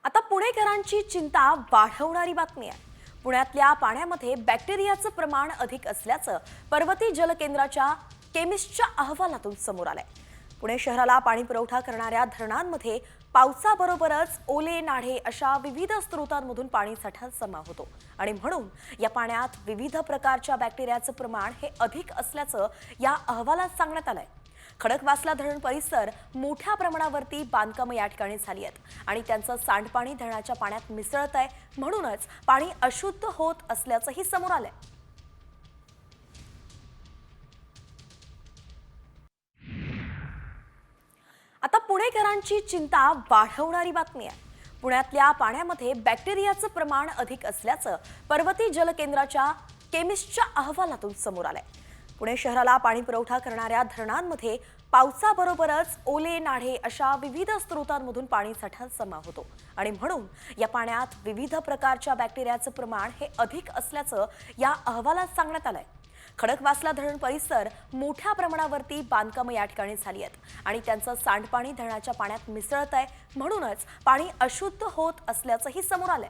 आता पुणेकरांची चिंता वाढवणारी बातमी आहे। पुण्यातल्या पाण्यामध्ये बॅक्टेरियाचं प्रमाण अधिक असल्याचं पर्वती जलकेंद्राच्या केमिस्टच्या अहवालातून समोर आलंय। पुणे शहराला पाणी पुरवठा करणाऱ्या धरणांमध्ये पावसाबरोबरच ओले नाढे अशा विविध स्रोतांमधून पाणीसाठा जमा होतो आणि म्हणून या पाण्यात विविध प्रकारच्या बॅक्टेरियाचं प्रमाण हे अधिक असल्याचं या अहवालात सांगण्यात आलंय। खडकवासला धरण परिसर मोठ्या प्रमाणावरती बांधकामं या ठिकाणी झाली आहेत आणि त्यांचं सांडपाणी धरणाच्या पाण्यात मिसळत आहे, म्हणूनच पाणी अशुद्ध होत असल्याचंही समोर आलंय। आता पुणेकरांची चिंता वाढवणारी बातमी आहे। पुण्यातल्या पाण्यामध्ये बॅक्टेरियाचं प्रमाण अधिक असल्याचं पर्वती जलकेंद्राच्या केमिस्टच्या अहवालातून समोर आलंय। पुणे शहराला पाणी पुरवठा करणाऱ्या धरणांमध्ये पावसाबरोबरच ओले नाढे अशा विविध स्रोतांमधून पाणीसाठा जमा होतो आणि म्हणून या पाण्यात विविध प्रकारच्या बॅक्टेरियाचं प्रमाण हे अधिक असल्याचं या अहवालात सांगण्यात आलंय। खडकवासला धरण परिसर मोठ्या प्रमाणावरती बांधकामं या ठिकाणी झाली आहेत आणि त्यांचं सांडपाणी धरणाच्या पाण्यात मिसळत आहे, म्हणूनच पाणी अशुद्ध होत असल्याचंही समोर आलंय।